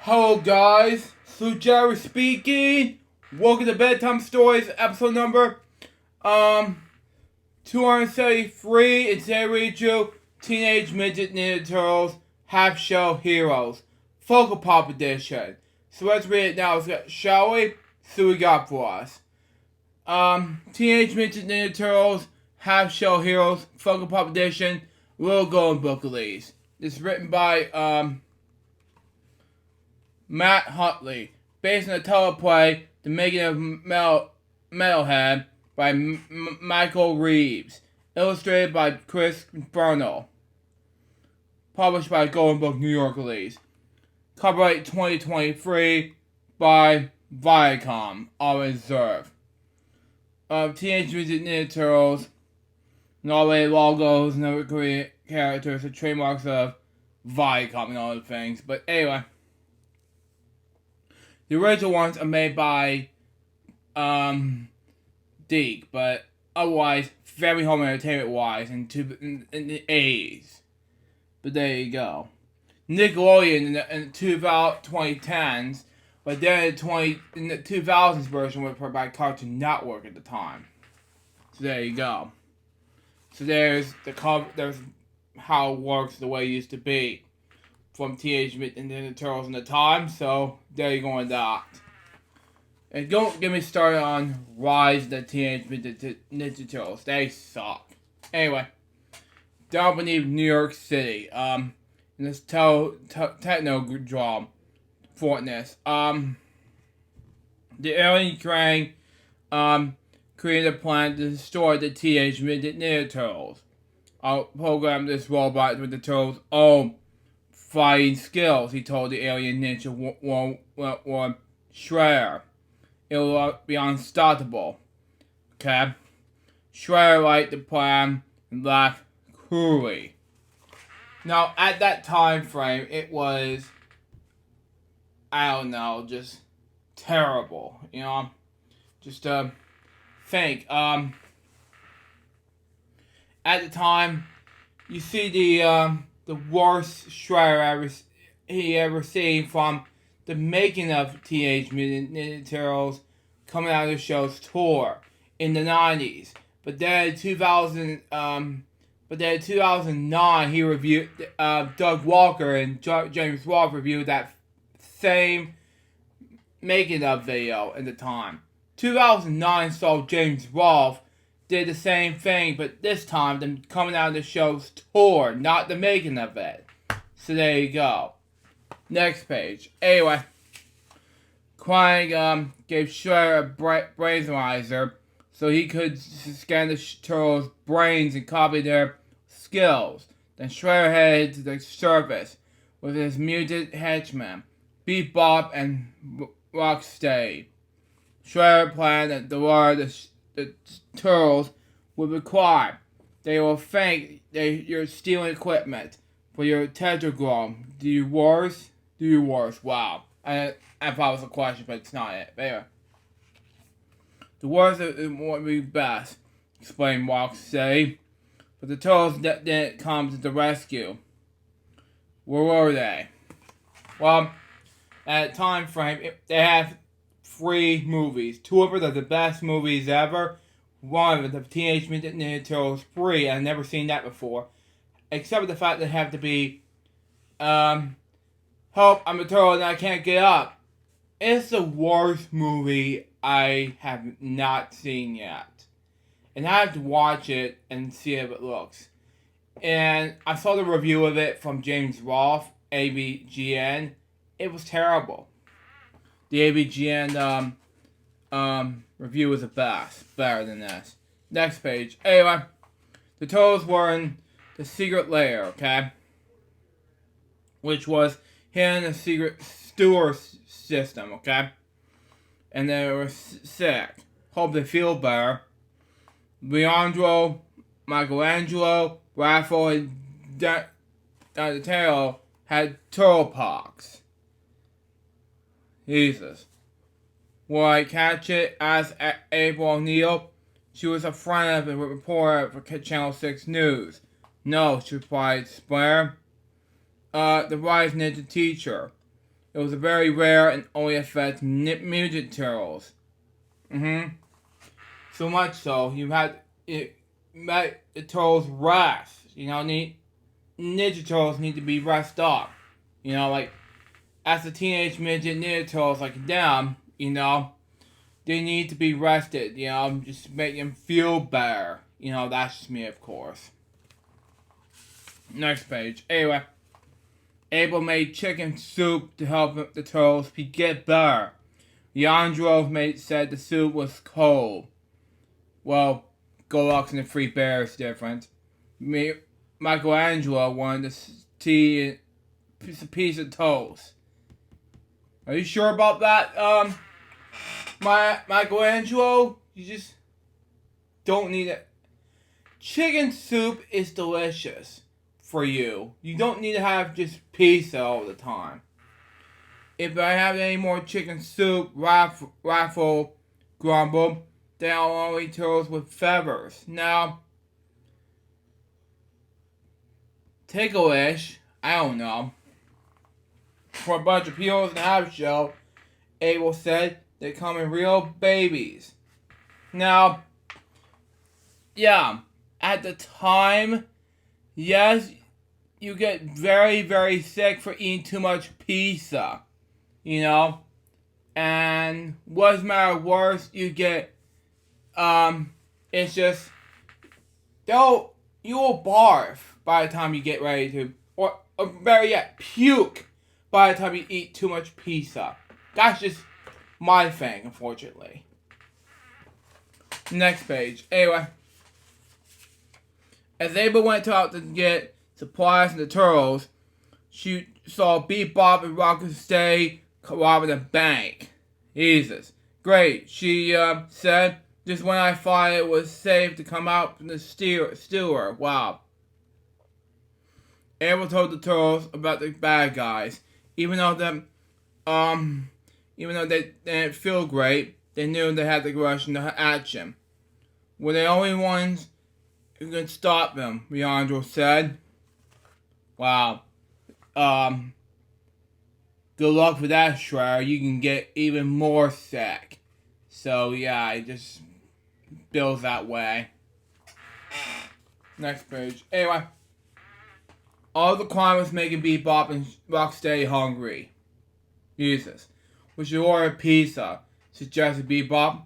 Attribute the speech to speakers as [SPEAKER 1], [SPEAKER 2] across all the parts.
[SPEAKER 1] Hello guys, Jerry speaking. Welcome to Bedtime Stories, episode number 273. And today we do Teenage Midget Ninja Turtles Half Shell Heroes Funko Pop Edition. So let's read it now, shall we? See what we got for us. Teenage Midget Ninja Turtles Half Shell Heroes Funko Pop Edition. Little Golden Book release. It's written by Matt Huntley, based on the teleplay The Making of Metalhead by Michael Reeves, illustrated by Chris Bernal, published by Golden Book New York release. Copyright 2023 by Viacom, all reserved. Teenage Mutant Ninja Turtles, Norway logos and other Korean characters are trademarks of Viacom and all the things. But anyway, the original ones are made by Deke, but otherwise very home entertainment wise in the 80s. But there you go. Nickelodeon in the 2010s, but then in the 2000s version was put by Cartoon Network at the time. So there you go. So there's how it works the way it used to be from Teenage Mutant Ninja Turtles in the time. So there you go on that. And don't get me started on Rise of the Teenage Mutant Ninja Turtles. They suck. Anyway, down beneath New York City. In this techno drum Fortness. The alien train created a plan to destroy the Teenage Mutant Ninja Turtles. I'll program this robot with the Turtles' own fighting skills, he told the alien ninja one Shredder. It will be unstoppable. Okay? Shredder liked the plan and laughed cruelly. Now, at that time frame, it was, I don't know, just terrible, you know? Just think, at the time, you see the worst Shredder he ever seen from the making of Teenage Mutant Ninja Turtles coming out of the show's tour in the 90s. But then in 2009 he reviewed Doug Walker and James Rolfe reviewed that same making of video at the time. 2009 saw James Rolfe did the same thing, but this time them coming out of the show's tour, not the making of it. So there you go. Next page. Anyway, Krang gave Shredder a brainizer so he could scan the turtles' brains and copy their skills. Then Shredder headed to the surface with his mutant henchmen, Bebop and Rocksteady. Shredder planned that the turtles would require. They will think that you're stealing equipment for your tetragram. Do you worse? Wow. I thought it was a question, but it's not it. There. The worst would be best, explained Rocksteady. But the turtles didn't come to the rescue. Where were they? Well, at a time frame, they have 3 movies. 2 of them are the best movies ever. One of them, the Teenage Mutant Ninja Turtles 3, I've never seen that before. Except for the fact that they have to be, help, I'm a turtle and I can't get up. It's the worst movie I have not seen yet. And I have to watch it and see how it looks. And I saw the review of it from James Rolfe, AVGN. It was terrible. The AVGN review was the best. Better than this. Next page. Anyway, the turtles were in the secret lair, okay? Which was hidden in a secret sewer system, okay? And they were sick. Hope they feel better. Leandro, Michelangelo, Raphael, and Donatello had turtle pox. Jesus. Will I catch it? Asked April O'Neil. She was a friend of a reporter for Channel 6 News. No, she replied, Splair. The wise ninja teacher. It was a very rare and only affects mutant turtles. So much so, you had it make the turtles rest. Ninja Turtles need to be rest up. Like as the Teenage Midget Ninja Turtles, like them, they need to be rested. Just make them feel better. That's just me, of course. Next page. Anyway, Abel made chicken soup to help the turtles get better. Leandro said the soup was cold. Well, Goldilocks and the Three Bears different. Michelangelo wanted a piece of toast. Are you sure about that, Michelangelo? You just don't need it. Chicken soup is delicious for you. You don't need to have just pizza all the time. If I have any more chicken soup, raffle, grumble, then I'll only eat turtles with feathers. Now, take a wish. I don't know. For a bunch of people in the house show, Abel said they come in real babies. Now, yeah, at the time, yes, you get very, very sick for eating too much pizza. And what's matter worse, you get, it's just, you will barf by the time you get ready to, or better yet, puke by the time you eat too much pizza. That's just my thing, unfortunately. Next page. Anyway, as Abel went out to get supplies from the turtles, she saw Bebop and Rocksteady robbing a bank. Jesus. Great, she said, just when I thought it was safe to come out from the stealer. Wow. Abel told the turtles about the bad guys. Even though they didn't feel great, they knew they had to rush into action. We're the only ones who can stop them, Leandro said. Wow. Good luck with that, Shredder. You can get even more sick. So, yeah, it just feels that way. Next page. Anyway. All the crime was making Bebop and Rocksteady hungry. Jesus. We should order pizza, suggested Bebop.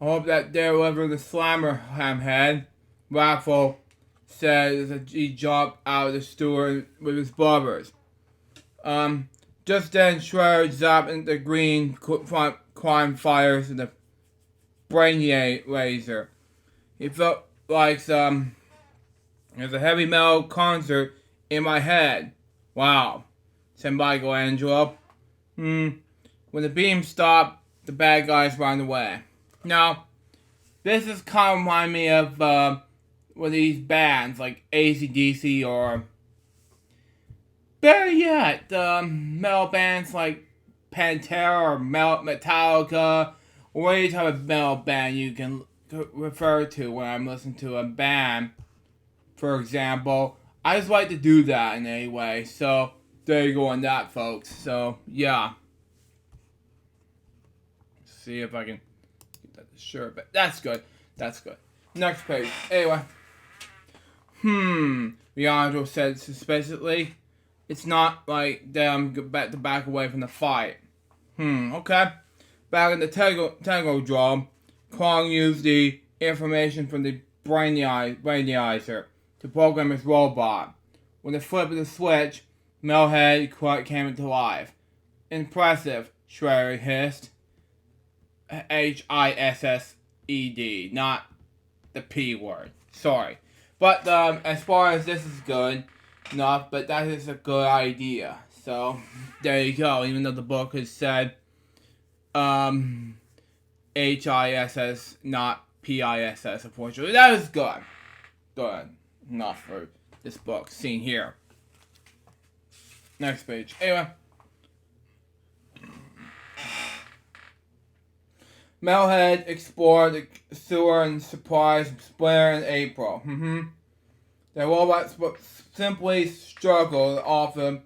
[SPEAKER 1] I hope that they deliver the Slammer Hamhead. Raffle said as he jumped out of the store with his brothers. Just then, Shredder zapped into the green crime fires with the brain laser. He felt like there's a heavy metal concert in my head. Wow, said Michelangelo. When the beam stopped, the bad guys ran away. Now, this is kind of remind me of one of these bands like AC/DC or better yet, metal bands like Pantera or Metallica or any type of metal band you can refer to when I'm listening to a band. For example, I just like to do that in any way. So there you go on that, folks. So yeah. See if I can get that shirt, but that's good. That's good. Next page. Anyway. Leandro said suspiciously. It's not like them to back away from the fight. Okay. Back in the Tango Drum, Kong used the information from the brainizer to program his robot. When the flip of the switch, Melhead came into life. Impressive, Shredder hissed. HISSED, not the P word. Sorry. But as far as this is good enough, but that is a good idea. So there you go. Even though the book has said HISS, not PISS, unfortunately. That is good. Good enough for this book seen here. Next page. Anyway. Melhead explored the sewer and surprised Splinter in April. The robots simply struggled off of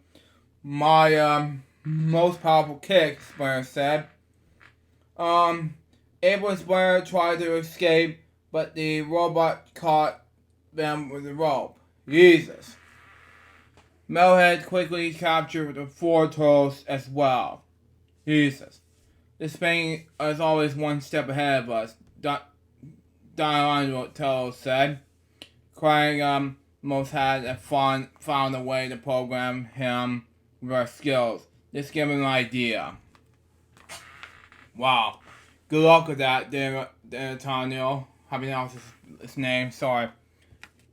[SPEAKER 1] my most powerful kick, Splinter said. April and Splinter tried to escape, but the robot caught them with a rope. Jesus. Metalhead quickly captured the 4 turtles as well. Jesus. This thing is always one step ahead of us, Donatello said. Crying, most had found a way to program him with our skills. This gave him an idea. Wow. Good luck with that, D'Antonio. How do you pronounce his name? Sorry.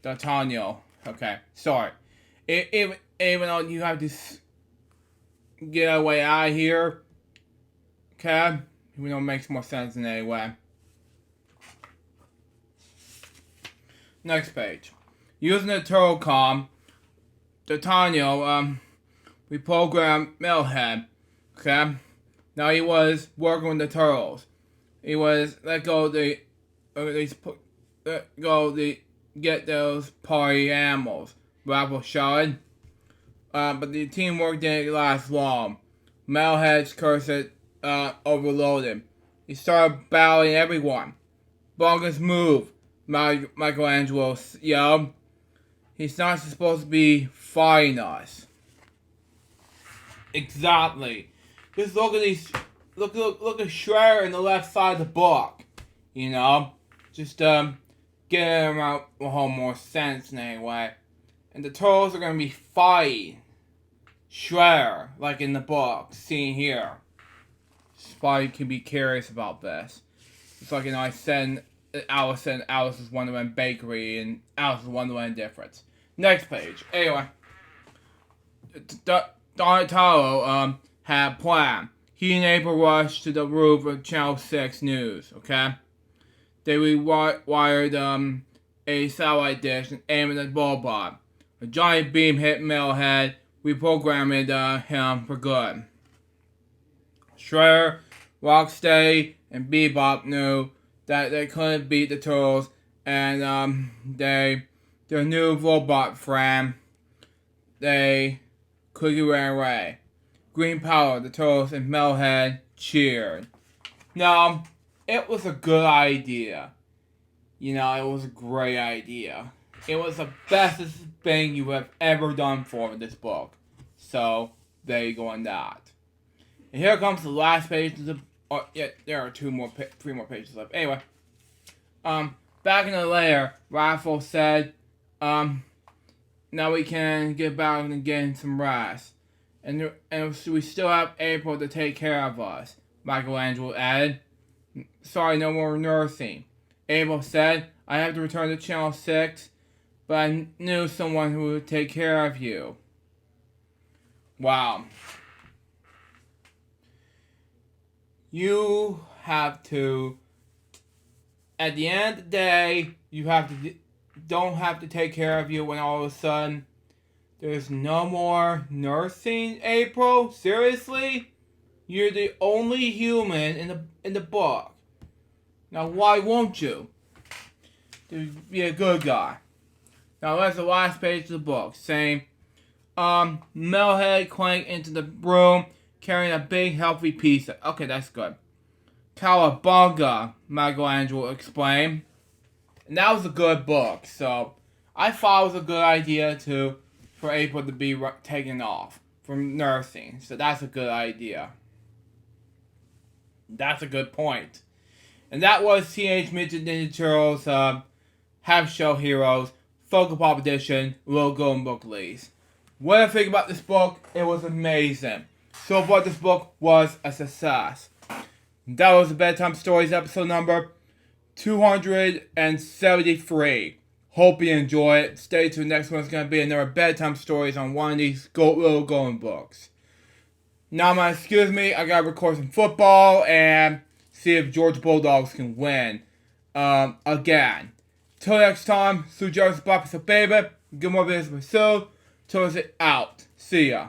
[SPEAKER 1] D'Antonio. Okay. Sorry. Even though you have to get a way out of here, okay? Even though it makes more sense in any way. Next page. Using the turtle comm, D'Antonio, reprogrammed Metalhead. Okay? Now he was working with the turtles. He was let go get those party animals. Raffle shouted. But the teamwork didn't last long. Metalhead's cursor overloaded. He started battling everyone. Bonkers move, Michelangelo yelled. He's not supposed to be fighting us. Exactly. Just look at these. Look at Shredder in the left side of the book. You know, just get him out a whole more sense in any way. And the turtles are gonna be fighting Shredder, like in the book, seen here. Spotty can be curious about this. It's like, you know, I said Alice's Wonderland Bakery and Alice's Wonderland Difference. Next page. Anyway, Donatello had a plan. He and April rushed to the roof of Channel 6 News, okay? They rewired a satellite dish and aimed at the robot. A giant beam hit Metalhead, reprogramming him for good. Shredder, Rocksteady, and Bebop knew that they couldn't beat the Turtles, and their new robot friend, they quickly ran away. Green power, the Turtles, and Metalhead cheered. Now, it was a good idea. You know, it was a great idea. It was the best thing you have ever done for this book. So, there you go on that. And here comes the last page of the... Oh, yeah, there are 3 more pages left. Anyway. Back in the lair, Raffle said, now we can get back and get some rest. And we still have April to take care of us, Michelangelo added. Sorry, no more nursing. April said, I have to return to Channel 6, but I knew someone who would take care of you. Wow. You have to, at the end of the day, you don't have to take care of you when all of a sudden there's no more nursing, April? Seriously? You're the only human in the book. Now why won't you? To be a good guy. Now that's the last page of the book, saying, Metalhead clanked into the room carrying a big healthy pizza. Okay, that's good. Cowabunga, Michelangelo explained. And that was a good book, so I thought it was a good idea for April to be taken off from nursing. So that's a good idea. That's a good point. And that was Teenage Mutant Ninja Turtles Half Shell Heroes Funko Pop Edition logo and book release. What I think about this book, it was amazing. So far, this book was a success. That was the Bedtime Stories episode number 273. Hope you enjoy it. Stay tuned. Next one's going to be another Bedtime Stories on one of these little golden books. Now, excuse me, I got to record some football and see if Georgia Bulldogs can win again. Till next time, Sue Joseph Baptist, baby. Good more business with Sue. Till it's out. See ya.